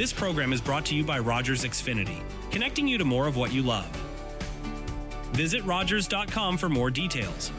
This program is brought to you by Rogers Xfinity, connecting you to more of what you love. Visit Rogers.com for more details.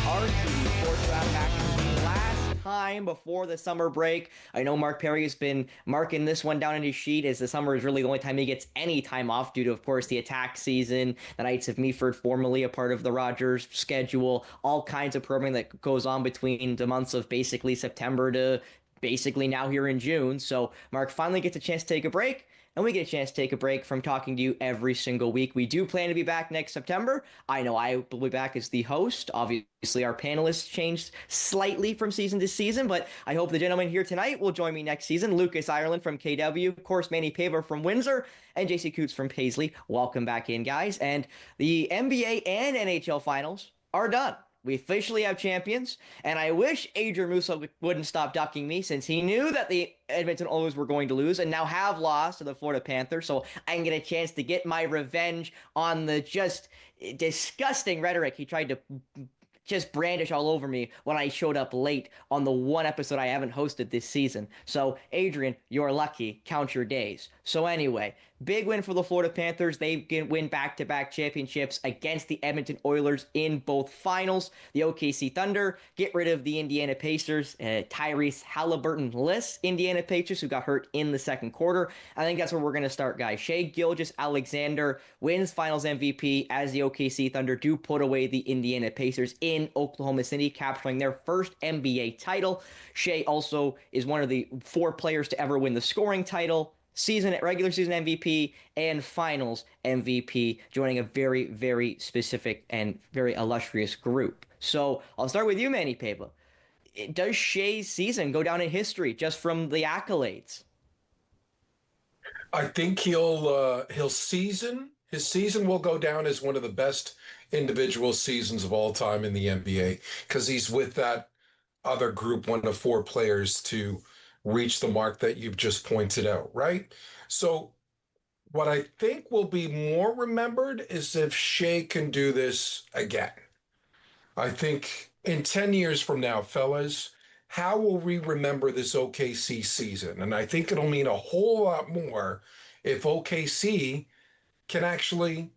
RTV Sports Rap action the last time before the summer break. I know Mark Perry has been marking this one down in his sheet as the summer is really the only time he gets any time off due to, of course, the attack season, the Knights of Meaford formerly a part of the Rogers schedule, all kinds of programming that goes on between the months of basically September to basically now here in June. So Mark finally gets a chance to take a break, and we get a chance to take a break from talking to you every single week. We do plan to be back next September. I know I will be back as the host. Obviously, our panelists changed slightly from season to season, but I hope the gentleman here tonight will join me next season. Lucas Ireland from KW, of course, Manny Pava from Windsor, and JC Coots from Paisley. Welcome back in, guys. And the NBA and NHL finals are done. We officially have champions, and I wish Adrian Musso wouldn't stop ducking me since he knew that the Edmonton Oilers were going to lose and now have lost to the Florida Panthers, so I can get a chance to get my revenge on the just disgusting rhetoric he tried to just brandish all over me when I showed up late on the one episode I haven't hosted this season. So, Adrian, you're lucky. Count your days. So anyway, big win for the Florida Panthers. They win back-to-back championships against the Edmonton Oilers in both finals. The OKC Thunder get rid of the Indiana Pacers. Tyrese Halliburton-less Indiana Pacers who got hurt in the second quarter. I think that's where we're going to start, guys. Shai Gilgeous-Alexander wins finals MVP as the OKC Thunder do put away the Indiana Pacers in Oklahoma City, capturing their first NBA title. Shai also is one of the 4 players to ever win the scoring title, regular season MVP, and finals MVP, joining a very, very specific and very illustrious group. So I'll start with you, Manny Pava. Does Shai's season go down in history just from the accolades? I think his season will go down as one of the best individual seasons of all time in the NBA because he's with that other group, one of 4 players to reach the mark that you've just pointed out, right? So what I think will be more remembered is if Shai can do this again. I think in 10 years from now, fellas, how will we remember this OKC season? And I think it'll mean a whole lot more if OKC can actually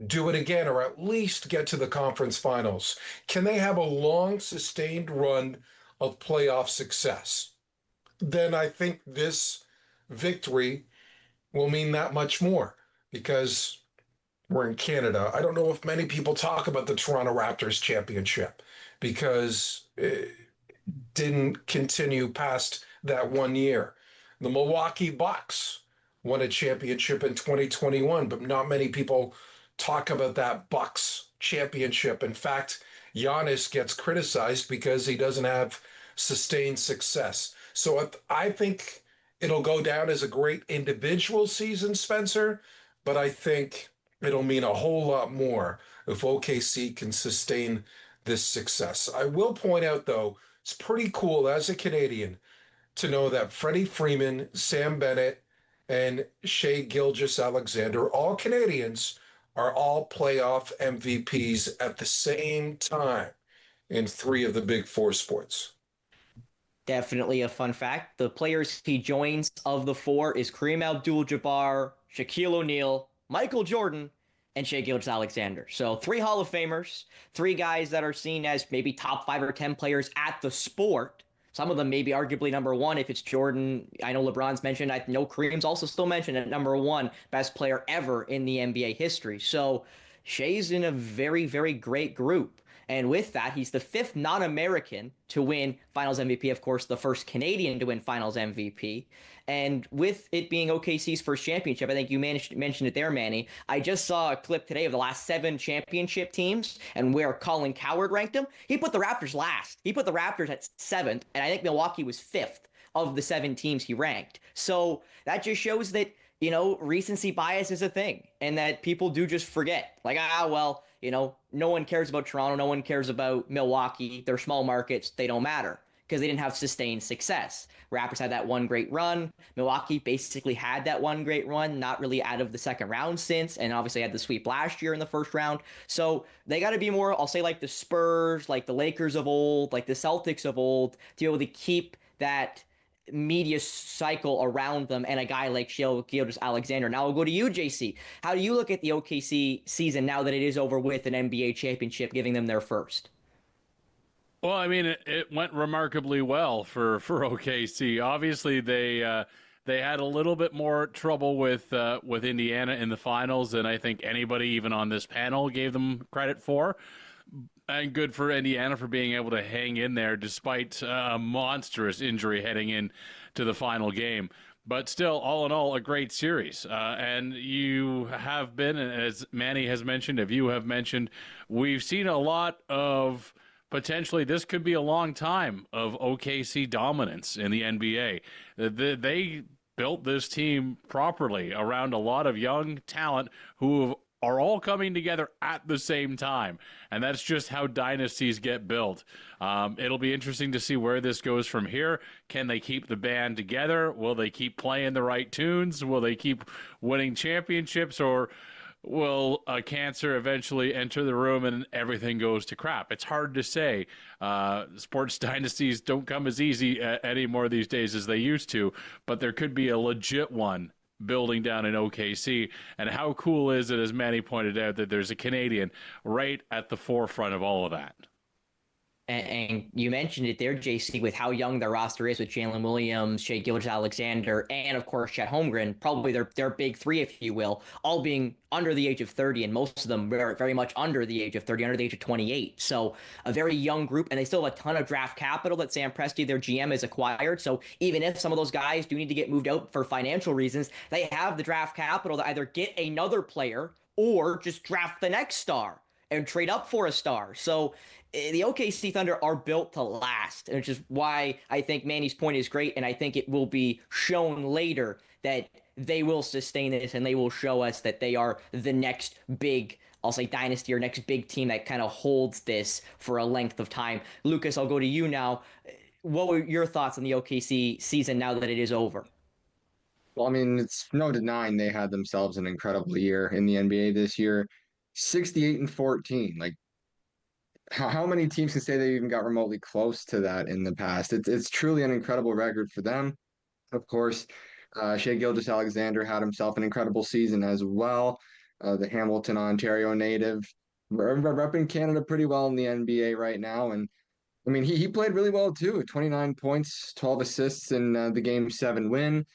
do it again, or at least get to the conference finals. Can they have a long, sustained run of playoff success? Then I think this victory will mean that much more because we're in Canada. I don't know if many people talk about the Toronto Raptors championship because it didn't continue past that one year. The Milwaukee Bucks won a championship in 2021, but not many people talk about that Bucks championship. In fact, Giannis gets criticized because he doesn't have sustained success. So I think it'll go down as a great individual season, Spencer, but I think it'll mean a whole lot more if OKC can sustain this success. I will point out, though, it's pretty cool as a Canadian to know that Freddie Freeman, Sam Bennett, and Shai Gilgeous-Alexander, all Canadians, are all playoff MVPs at the same time in 3 of the big 4 sports. Definitely a fun fact. The players he joins of the 4 is Kareem Abdul-Jabbar, Shaquille O'Neal, Michael Jordan, and Shai Gilgeous-Alexander. So 3 Hall of Famers, 3 guys that are seen as maybe top 5 or 10 players at the sport. Some of them maybe arguably number 1 if it's Jordan. I know LeBron's mentioned. I know Kareem's also still mentioned at number 1, best player ever in the NBA history. So Shai's in a very, very great group. And with that, he's the 5th non-American to win Finals MVP, of course, the first Canadian to win Finals MVP. And with it being OKC's first championship, I think you mentioned it there, Manny. I just saw a clip today of the last 7 championship teams and where Colin Cowherd ranked them. He put the Raptors last. He put the Raptors at 7th, and I think Milwaukee was 5th of the 7 teams he ranked. So that just shows that, you know, recency bias is a thing and that people do just forget. Like, no one cares about Toronto. No one cares about Milwaukee. They're small markets. They don't matter. because they didn't have sustained success. Raptors had that one great run. Milwaukee basically had that one great run, not really out of the second round since, and obviously had the sweep last year in the first round. So they got to be more, I'll say, like the Spurs, like the Lakers of old, like the Celtics of old, to be able to keep that media cycle around them and a guy like Gilgeous-Alexander. Now I'll go to you, JC. How do you look at the OKC season now that it is over with an NBA championship, giving them their first? Well, I mean, it went remarkably well for OKC. Obviously, they had a little bit more trouble with Indiana in the finals than I think anybody, even on this panel, gave them credit for. And good for Indiana for being able to hang in there despite a monstrous injury heading in to the final game. But still, all in all, a great series. And you have been, as Manny has mentioned, if you have mentioned, we've seen a lot of potentially this could be a long time of OKC dominance in the NBA. They built this team properly around a lot of young talent who are all coming together at the same time. And that's just how dynasties get built. It'll be interesting to see where this goes from here. Can they keep the band together? Will they keep playing the right tunes? Will they keep winning championships? Or will a cancer eventually enter the room and everything goes to crap? It's hard to say. Sports dynasties don't come as easy anymore these days as they used to, but there could be a legit one building down in OKC. And how cool is it, as Manny pointed out, that there's a Canadian right at the forefront of all of that? And you mentioned it there, JC, with how young their roster is with Jalen Williams, Shai Gilgeous-Alexander, and of course Chet Holmgren, probably their big three, if you will, all being under the age of 30, and most of them very, very much under the age of 30, under the age of 28. So a very young group, and they still have a ton of draft capital that Sam Presti, their GM, has acquired. So even if some of those guys do need to get moved out for financial reasons, they have the draft capital to either get another player or just draft the next star and trade up for a star. So the OKC Thunder are built to last, which is why I think Manny's point is great, and I think it will be shown later that they will sustain this and they will show us that they are the next big, I'll say, dynasty or next big team that kind of holds this for a length of time. Lucas, I'll go to you now. What were your thoughts on the OKC season now that it is over? Well, I mean, it's no denying they had themselves an incredible year in the NBA this year. 68 and 14. Like, how many teams can say they even got remotely close to that in the past? It's truly an incredible record for them. Of course, Shai Gilgeous-Alexander had himself an incredible season as well. The Hamilton, Ontario native, repping Canada pretty well in the NBA right now. And I mean, he played really well too. 29 points, 12 assists in the Game 7 win.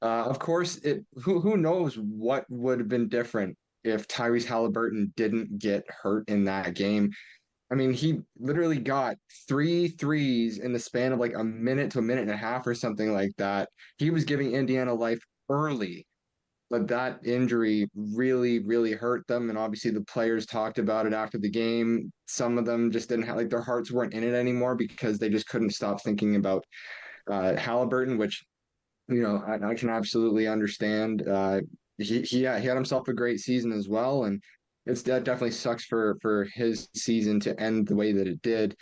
Of course, who knows what would have been different if Tyrese Halliburton didn't get hurt in that game. I mean, he literally got 3 threes in the span of like a minute to a minute and a half or something like that. He was giving Indiana life early, but that injury really, really hurt them. And obviously, the players talked about it after the game. Some of them just didn't have, like, their hearts weren't in it anymore because they just couldn't stop thinking about Halliburton, which, I can absolutely understand. He had himself a great season as well, and that definitely sucks for his season to end the way that it did.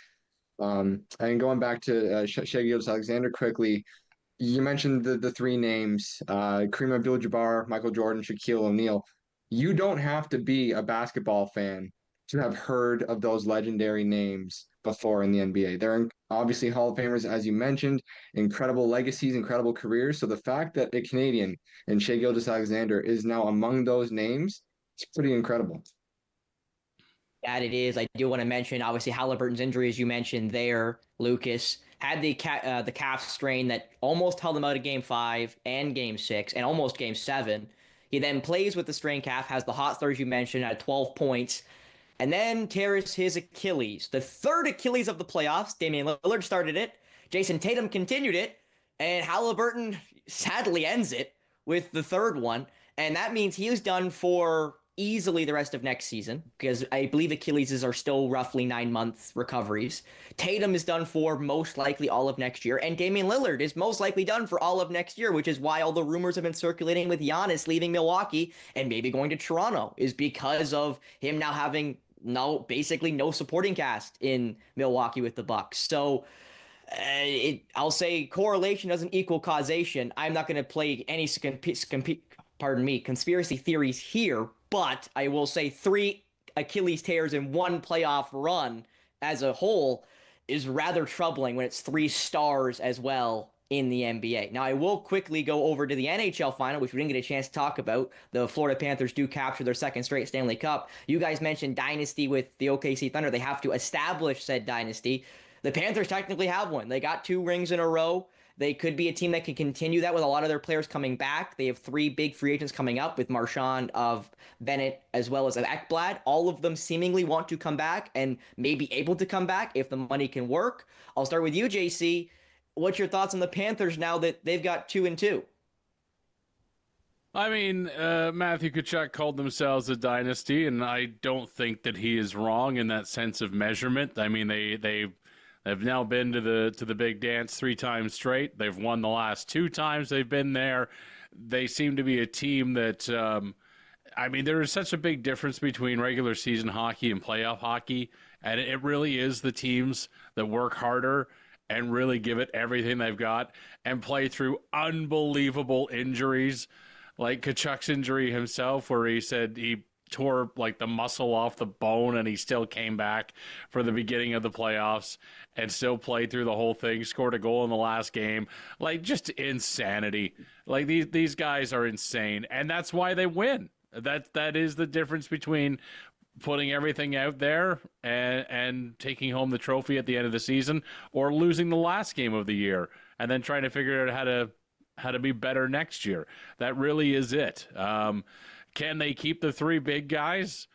And going back to Shai Gilgeous-Alexander quickly, you mentioned the three names: Kareem Abdul-Jabbar, Michael Jordan, Shaquille O'Neal. You don't have to be a basketball fan to have heard of those legendary names before in the NBA. They're obviously Hall of Famers, as you mentioned, incredible legacies, incredible careers. So the fact that a Canadian and Shai Gilgeous-Alexander is now among those names, it's pretty incredible. That it is. I do want to mention, obviously, Halliburton's injury, as you mentioned there, Lucas, had the calf strain that almost held him out of Game 5 and Game 6 and almost Game 7. He then plays with the strained calf, has the hot start, as you mentioned, at 12 points, and then tears his Achilles. The third Achilles of the playoffs. Damian Lillard started it. Jason Tatum continued it. And Halliburton sadly ends it with the third one. And that means he is done for easily the rest of next season, because I believe Achilles are still roughly 9 months recoveries. Tatum is done for most likely all of next year, and Damian Lillard is most likely done for all of next year, which is why all the rumors have been circulating with Giannis leaving Milwaukee and maybe going to Toronto, is because of him now having basically no supporting cast in Milwaukee with the Bucks. So I'll say correlation doesn't equal causation. I'm not going to play any conspiracy theories here, but I will say three Achilles tears in one playoff run as a whole is rather troubling when it's three stars as well in the NBA. Now, I will quickly go over to the NHL final, which we didn't get a chance to talk about. The Florida Panthers do capture their second straight Stanley Cup. You guys mentioned dynasty with the OKC Thunder. They have to establish said dynasty. The Panthers technically have one. They got 2 rings in a row. They could be a team that can continue that with a lot of their players coming back. They have 3 big free agents coming up with Marchand, of Bennett, as well as Ekblad. All of them seemingly want to come back and may be able to come back if the money can work. I'll start with you, JC. What's your thoughts on the Panthers now that they've got 2-2? I mean, Matthew Tkachuk called themselves a dynasty, and I don't think that he is wrong in that sense of measurement. I mean, they've now been to the big dance 3 times straight. They've won the last 2 times they've been there. They seem to be a team that, I mean, there is such a big difference between regular season hockey and playoff hockey, and it really is the teams that work harder and really give it everything they've got and play through unbelievable injuries, like Kachuk's injury himself, where he said he tore like the muscle off the bone and he still came back for the beginning of the playoffs and still played through the whole thing, scored a goal in the last game. Like, just insanity. Like, these guys are insane, and that's why they win. That is the difference between putting everything out there and taking home the trophy at the end of the season, or losing the last game of the year and then trying to figure out how to be better next year. That really is it. Can they keep the 3 big guys?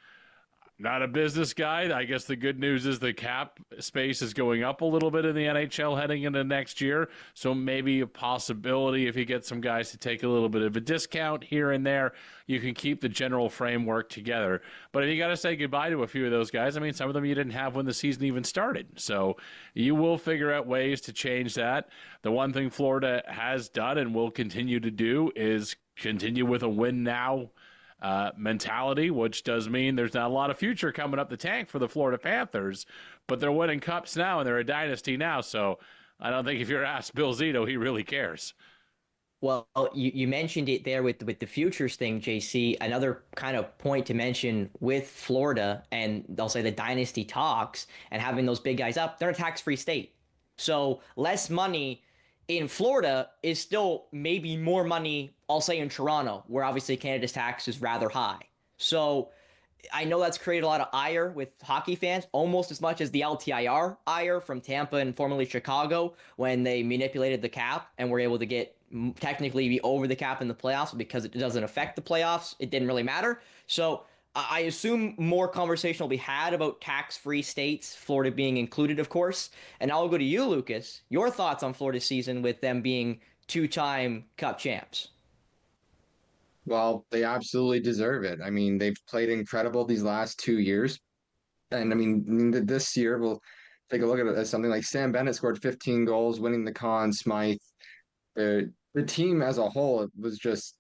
Not a business guy. I guess the good news is the cap space is going up a little bit in the NHL heading into next year. So maybe a possibility, if you get some guys to take a little bit of a discount here and there, you can keep the general framework together. But if you got to say goodbye to a few of those guys, I mean, some of them you didn't have when the season even started. So you will figure out ways to change that. The one thing Florida has done and will continue to do is continue with a win now mentality, which does mean there's not a lot of future coming up the tank for the Florida Panthers, but they're winning cups now and they're a dynasty now. So I don't think if you're asked Bill Zito, he really cares. Well, you mentioned it there with the futures thing, JC. Another kind of point to mention with Florida, and they'll say the dynasty talks and having those big guys up, they're a tax-free state. So less money in Florida is still maybe more money, I'll say, in Toronto, where obviously Canada's tax is rather high. So I know that's created a lot of ire with hockey fans, almost as much as the LTIR ire from Tampa and formerly Chicago when they manipulated the cap and were able to get technically be over the cap in the playoffs. Because it doesn't affect the playoffs, it didn't really matter. So I assume more conversation will be had about tax-free states, Florida being included, of course. And I'll go to you, Lucas. Your thoughts on Florida's season with them being 2-time Cup champs? Well, they absolutely deserve it. I mean, they've played incredible these last 2 years. And I mean, this year, we'll take a look at it as something like Sam Bennett scored 15 goals, winning the Conn Smythe. The team as a whole was just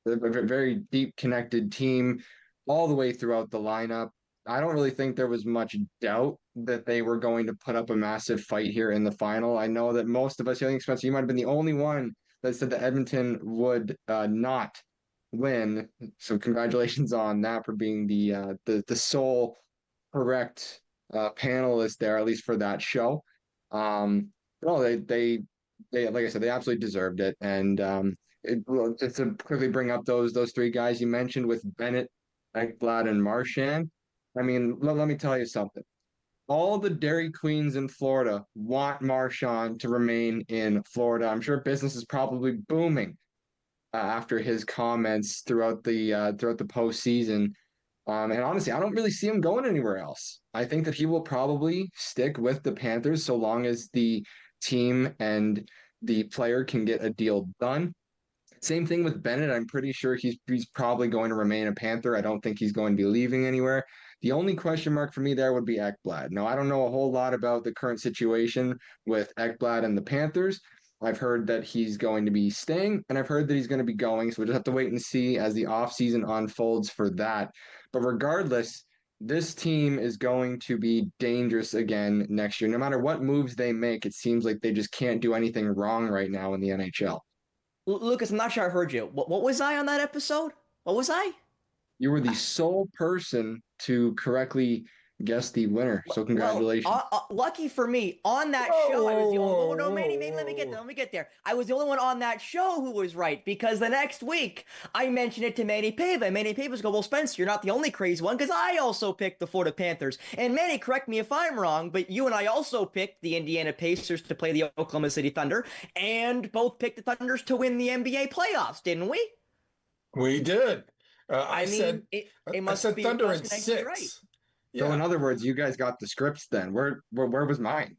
a very deep connected team all the way throughout the lineup. I don't really think there was much doubt that they were going to put up a massive fight here in the final. I know that most of us, I think Spencer, you might have been the only one that said that Edmonton would not win. So congratulations on that for being the sole correct panelist there, at least for that show. No, they like I said, they absolutely deserved it. And just to quickly bring up those 3 guys you mentioned with Bennett, Ekblad, and Marchand. I mean, let me tell you something. All the Dairy Queens in Florida want Marchand to remain in Florida. I'm sure business is probably booming after his comments throughout the postseason. And honestly, I don't really see him going anywhere else. I think that he will probably stick with the Panthers so long as the team and the player can get a deal done. Same thing with Bennett. I'm pretty sure he's probably going to remain a Panther. I don't think he's going to be leaving anywhere. The only question mark for me there would be Ekblad. Now, I don't know a whole lot about the current situation with Ekblad and the Panthers. I've heard that he's going to be staying, and I've heard that he's going to be going. So we just have to wait and see as the offseason unfolds for that. But regardless, this team is going to be dangerous again next year. No matter what moves they make, it seems like they just can't do anything wrong right now in the NHL. Lucas, I'm not sure I heard you. What was I on that episode? What was I? You were the sole person to correctly guess the winner. So Well, congratulations. lucky for me, on that Whoa, show, I was whoa, the only. whoa, Oh no, Manny, whoa, Manny, let me get there. whoa. Let me get there. I was the only one on that show who was right because the next week I mentioned it to Manny Pava. And Manny Pava's go, "Well, Spencer, you're not the only crazy one because I also picked the Florida Panthers." And Manny, correct me if I'm wrong, but you and I also picked the Indiana Pacers to play the Oklahoma City Thunder, and both picked the Thunders to win the NBA playoffs, didn't we? We did. I mean, it I must said be Thunder must in connect to be right. 6. So in Yeah. other words, you guys got the scripts then. Where was mine?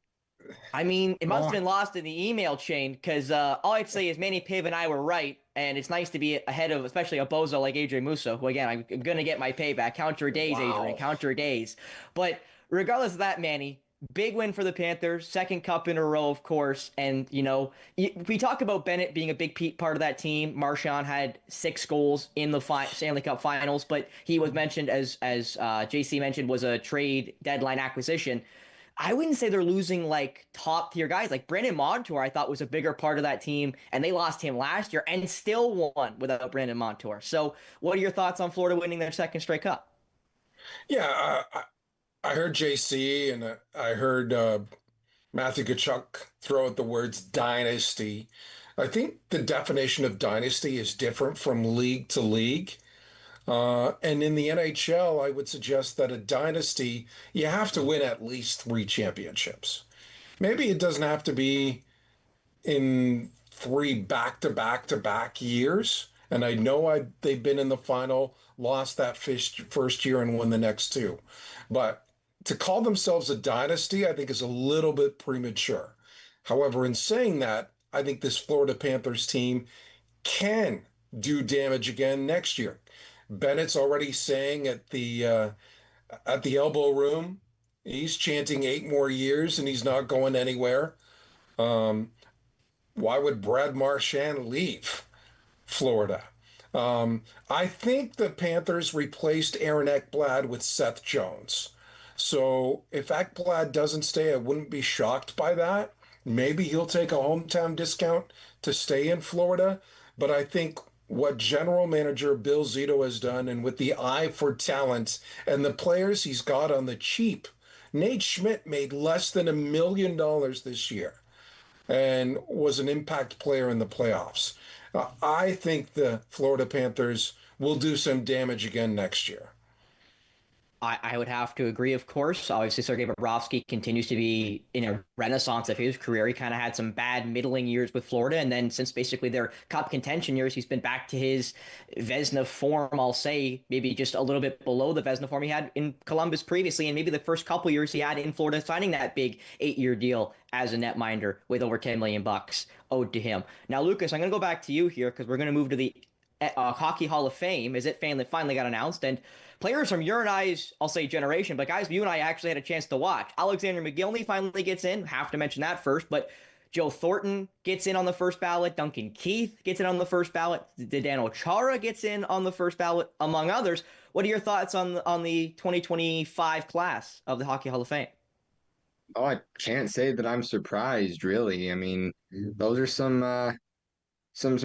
I mean, it Go must have on. been lost in the email chain because all I'd say is Manny Piv and I were right, and it's nice to be ahead of, especially a bozo like Adrian Musso, who again I'm gonna get my payback. Count your days, Adrian. Wow. Count your days. But regardless of that, Manny, big win for the Panthers, second cup in a row, of course. And we talk about Bennett being a big part of that team. Marchand had 6 goals in the Stanley Cup Finals, but he was mentioned as JC mentioned was a trade deadline acquisition. I wouldn't say they're losing like top tier guys. Like Brandon Montour, I thought was a bigger part of that team, and they lost him last year and still won without Brandon Montour. So, what are your thoughts on Florida winning their second straight cup? Yeah, I heard JC and I heard Matthew Kachuk throw out the words dynasty. I think the definition of dynasty is different from league to league. And in the NHL, I would suggest that a dynasty, you have to win at least 3 championships. Maybe it doesn't have to be in 3 back-to-back-to-back years. And I know they've been in the final, lost that first year, and won the next 2. But to call themselves a dynasty, I think is a little bit premature. However, in saying that, I think this Florida Panthers team can do damage again next year. Bennett's already saying at the elbow room, he's chanting 8 more years and he's not going anywhere. Um, why would Brad Marchand leave Florida? I think the Panthers replaced Aaron Ekblad with Seth Jones. So if Ekblad doesn't stay, I wouldn't be shocked by that. Maybe he'll take a hometown discount to stay in Florida. But I think what general manager Bill Zito has done, and with the eye for talent and the players he's got on the cheap, Nate Schmidt made less than $1 million this year and was an impact player in the playoffs. I think the Florida Panthers will do some damage again next year. I would have to agree, of course. Obviously, Sergei Bobrovsky continues to be in a renaissance of his career. He kind of had some bad middling years with Florida, and then since basically their cup contention years, he's been back to his Vezina form, I'll say, maybe just a little bit below the Vezina form he had in Columbus previously, and maybe the first couple years he had in Florida, signing that big 8-year deal as a netminder with over 10 million bucks owed to him. Now, Lucas, I'm going to go back to you here because we're going to move to the Hockey Hall of Fame as it finally got announced, and players from your and I's, I'll say generation, but guys, you and I actually had a chance to watch. Alexander McGillney finally gets in. Have to mention that first, but Joe Thornton gets in on the first ballot. Duncan Keith gets in on the first ballot. Zdeno Chara gets in on the first ballot, among others. What are your thoughts on the 2025 class of the Hockey Hall of Fame? Oh, I can't say that I'm surprised, really. I mean, those are some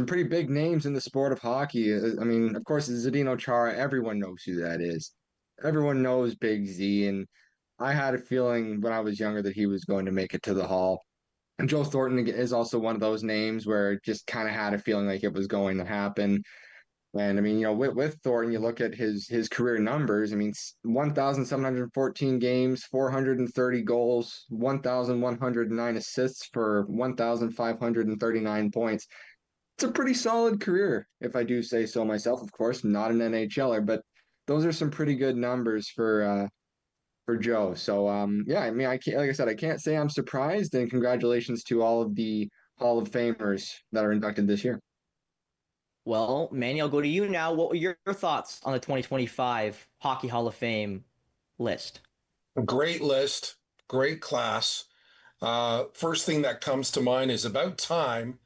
pretty big names in the sport of hockey. I mean, of course, Zdeno Chara, everyone knows who that is. Everyone knows Big Z, and I had a feeling when I was younger that he was going to make it to the Hall. And Joe Thornton is also one of those names where it just kind of had a feeling like it was going to happen. And I mean, with Thornton, you look at his career numbers. I mean, 1,714 games, 430 goals, 1,109 assists for 1,539 points. It's a pretty solid career, if I do say so myself. Of course, not an NHLer, but those are some pretty good numbers for Joe. So yeah, I mean, I can't, like I said, I can't say I'm surprised, and congratulations to all of the Hall of Famers that are inducted this year. Well, Manny, I'll go to you now. What were your thoughts on the 2025 Hockey Hall of Fame list? Great list, great class. First thing that comes to mind is about time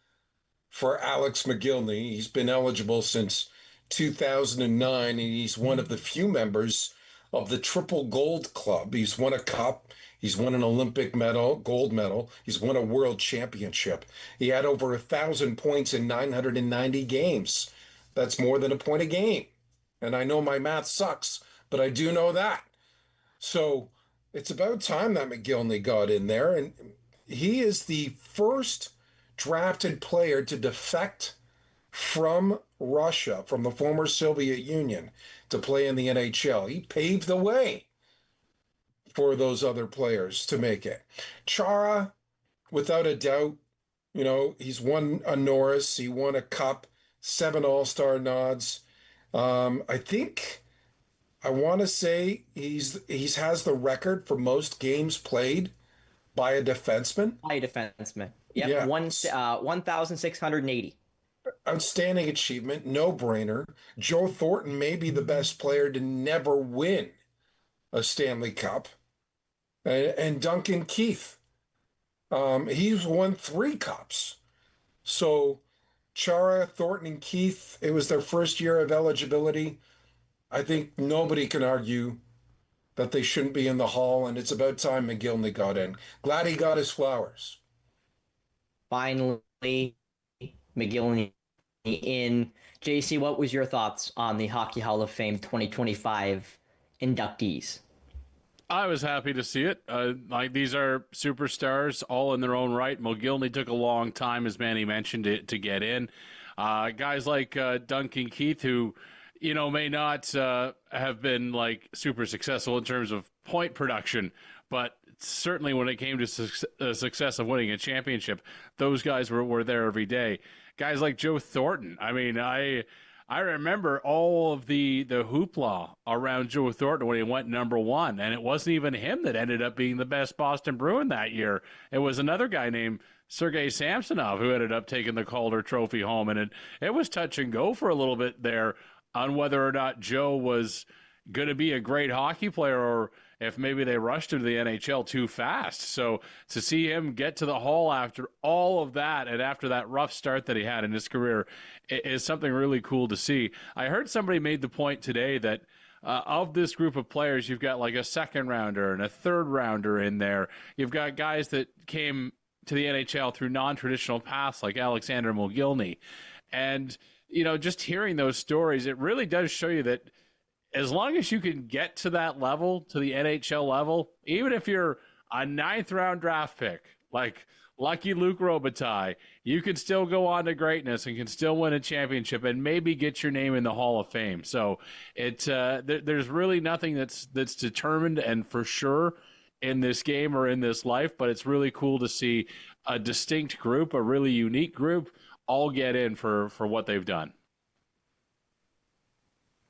for Alex McGillney. He's been eligible since 2009, and he's one of the few members of the triple gold club. He's won a cup. He's won an Olympic medal, gold medal. He's won a world championship. He had over 1,000 points in 990 games. That's more than a point a game. And I know my math sucks, but I do know that. So it's about time that McGillney got in there. And he is the first drafted player to defect from Russia, from the former Soviet Union, to play in the NHL. He paved the way for those other players to make it. Chara, without a doubt, he's won a Norris, he won a cup, 7 All-Star nods. I want to say he's has the record for most games played by a defenseman. By a defenseman. Yep, Yeah. 1,680. Outstanding achievement, no brainer. Joe Thornton may be the best player to never win a Stanley Cup. And Duncan Keith, he's won 3 cups. So Chara, Thornton, and Keith, it was their first year of eligibility. I think nobody can argue that they shouldn't be in the Hall, and it's about time McGillney got in. Glad he got his flowers. Finally, McGillney in. JC, what was your thoughts on the Hockey Hall of Fame 2025 inductees? I was happy to see it. These are superstars, all in their own right. McGillney took a long time, as Manny mentioned, to get in. Guys like Duncan Keith, who may not have been like super successful in terms of point production, but certainly when it came to success of winning a championship, those guys were there every day. Guys like Joe Thornton. I mean, I remember all of the hoopla around Joe Thornton when he went number 1, and it wasn't even him that ended up being the best Boston Bruin that year. It was another guy named Sergei Samsonov who ended up taking the Calder Trophy home, and it was touch and go for a little bit there on whether or not Joe was going to be a great hockey player or if maybe they rushed him to the NHL too fast. So to see him get to the Hall after all of that and after that rough start that he had in his career is something really cool to see. I heard somebody made the point today that of this group of players, you've got like a second rounder and a third rounder in there. You've got guys that came to the NHL through non-traditional paths like Alexander McGillney. And, just hearing those stories, it really does show you that as long as you can get to that level, to the NHL level, even if you're a 9th-round draft pick, like lucky Luc Robitaille, you can still go on to greatness and can still win a championship and maybe get your name in the Hall of Fame. So there's really nothing that's determined and for sure in this game or in this life, but it's really cool to see a distinct group, a really unique group, all get in for what they've done.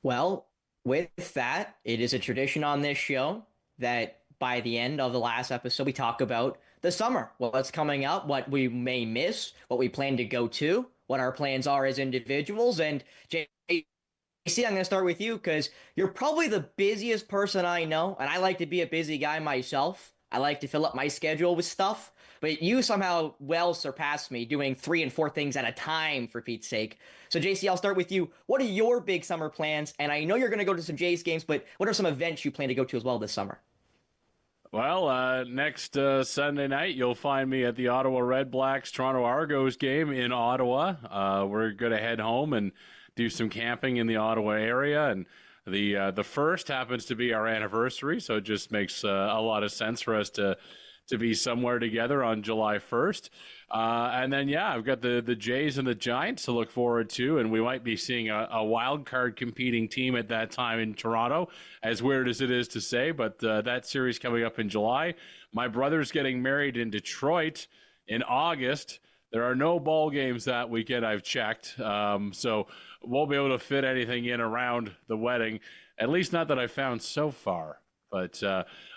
Well, with that, it is a tradition on this show that by the end of the last episode, we talk about the summer, what's coming up, what we may miss, what we plan to go to, what our plans are as individuals. And JC, I'm going to start with you because you're probably the busiest person I know, and I like to be a busy guy myself. I like to fill up my schedule with stuff, but you somehow well surpass me doing 3 and 4 things at a time, for Pete's sake. So JC, I'll start with you. What are your big summer plans? And I know you're going to go to some Jays games, but what are some events you plan to go to as well this summer? Well, next Sunday night, you'll find me at the Ottawa Red Blacks Toronto Argos game in Ottawa. We're going to head home and do some camping in the Ottawa area, and the first happens to be our anniversary, so it just makes a lot of sense for us to be somewhere together on July 1st. And then, I've got the Jays and the Giants to look forward to, and we might be seeing a wild card competing team at that time in Toronto, as weird as it is to say, but that series coming up in July. My brother's getting married in Detroit in August. There are no ball games that weekend, I've checked, so won't be able to fit anything in around the wedding, at least not that I've found so far. But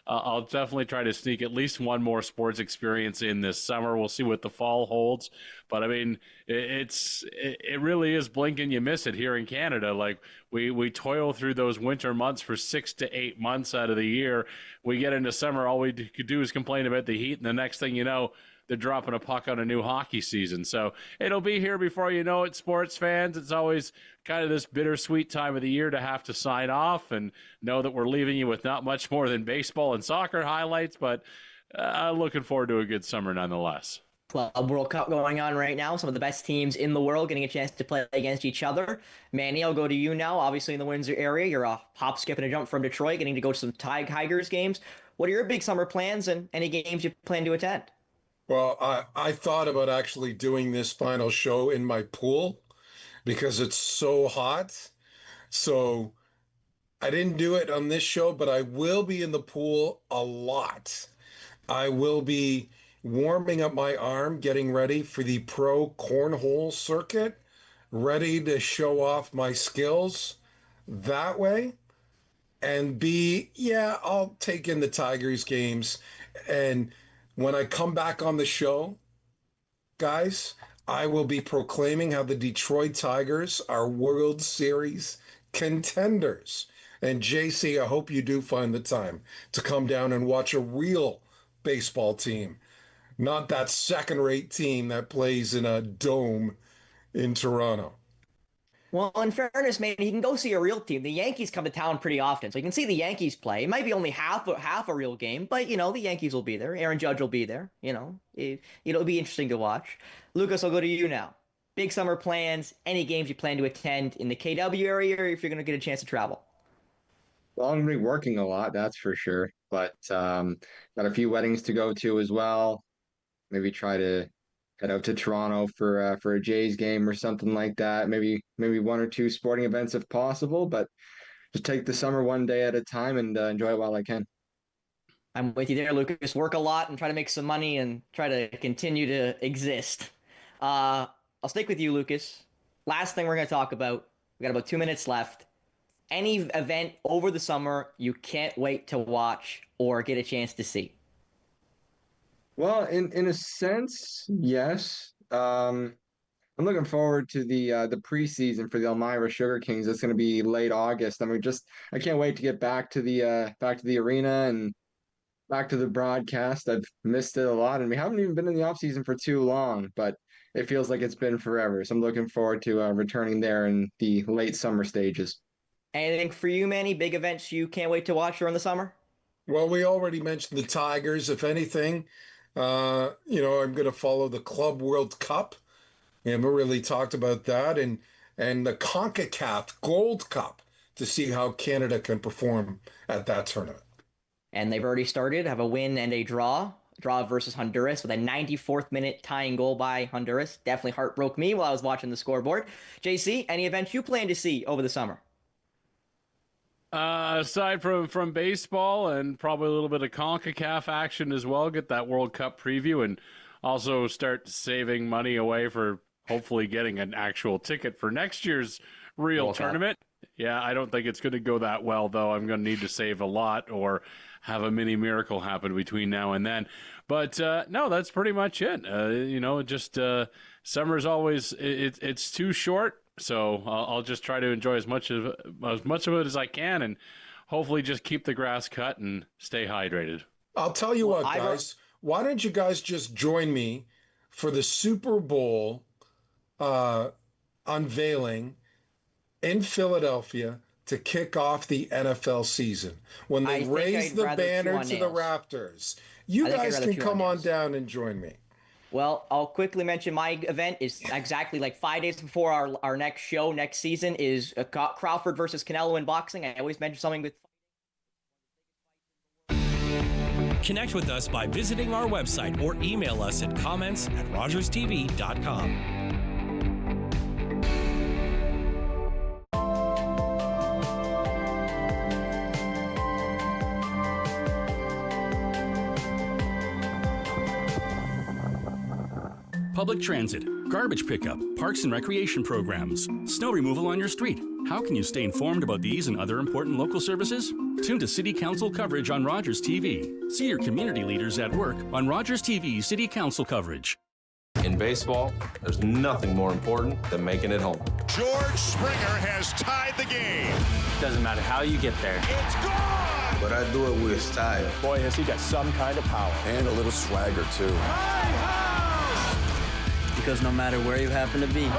I'll definitely try to sneak at least one more sports experience in this summer. We'll see what the fall holds. But, I mean, it really is blink and you miss it here in Canada. Like, we toil through those winter months for 6 to 8 months out of the year. We get into summer, all we could do is complain about the heat, and the next thing you know, they're dropping a puck on a new hockey season. So it'll be here before you know it, sports fans. It's always kind of this bittersweet time of the year to have to sign off and know that we're leaving you with not much more than baseball and soccer highlights, but looking forward to a good summer nonetheless. Club World Cup going on right now. Some of the best teams in the world getting a chance to play against each other. Manny, I'll go to you now. Obviously in the Windsor area, you're a hop, skip, and a jump from Detroit, getting to go to some Tigers games. What are your big summer plans and any games you plan to attend? Well, I thought about actually doing this final show in my pool because it's so hot. So I didn't do it on this show, but I will be in the pool a lot. I will be warming up my arm, getting ready for the pro cornhole circuit, ready to show off my skills that way. And I'll take in the Tigers games. And when I come back on the show, guys, I will be proclaiming how the Detroit Tigers are World Series contenders. And JC, I hope you do find the time to come down and watch a real baseball team, not that second-rate team that plays in a dome in Toronto. Well, in fairness, man, you can go see a real team. The Yankees come to town pretty often, so you can see the Yankees play. It might be only half a real game, but the Yankees will be there. Aaron Judge will be there. It'll be interesting to watch. Lucas, I'll go to you now. Big summer plans. Any games you plan to attend in the KW area, or if you're going to get a chance to travel? Well, I'm gonna be working a lot, that's for sure. But got a few weddings to go to as well. Maybe try to head out to Toronto for a Jays game or something like that. Maybe one or two sporting events if possible. But just take the summer one day at a time and enjoy it while I can. I'm with you there, Lucas. Work a lot and try to make some money and try to continue to exist. I'll stick with you, Lucas. Last thing we're going to talk about. We got about 2 minutes left. Any event over the summer you can't wait to watch or get a chance to see? Well, in a sense, yes. I'm looking forward to the preseason for the Elmira Sugar Kings. It's going to be late August. I can't wait to get back to the arena and back to the broadcast. I've missed it a lot, and we haven't even been in the off season for too long, but it feels like it's been forever. So I'm looking forward to returning there in the late summer stages. Anything for you, Manny? Big events you can't wait to watch during the summer? Well, we already mentioned the Tigers. If anything, I'm going to follow the Club World Cup. We haven't really talked about that. And the CONCACAF Gold Cup to see how Canada can perform at that tournament. And they've already started, have a win and a draw versus Honduras with a 94th minute tying goal by Honduras. Definitely heartbroke me while I was watching the scoreboard. JC, any events you plan to see over the summer? Aside from baseball and probably a little bit of CONCACAF action as well, get that World Cup preview and also start saving money away for hopefully getting an actual ticket for next year's real tournament. Yeah, I don't think it's going to go that well, though. I'm going to need to save a lot or have a mini miracle happen between now and then. But no, that's pretty much it. Summer's always it's too short. So I'll just try to enjoy as much of it as I can, and hopefully just keep the grass cut and stay hydrated. I'll tell you what, guys. Why don't you guys just join me for the Super Bowl unveiling in Philadelphia to kick off the NFL season when they raise the banner to the rafters? You guys can come on down and join me. Well, I'll quickly mention my event is exactly like 5 days before our next show next season is Crawford versus Canelo in boxing. I always mention something with. Connect with us by visiting our website or email us at comments@rogerstv.com. Public transit, garbage pickup, parks and recreation programs, snow removal on your street. How can you stay informed about these and other important local services? Tune to City Council coverage on Rogers TV. See your community leaders at work on Rogers TV City Council coverage. In baseball, there's nothing more important than making it home. George Springer has tied the game. Doesn't matter how you get there. It's gone! but I do it with style. Boy, has he got some kind of power. And a little swagger, too. Because no matter where you happen to be,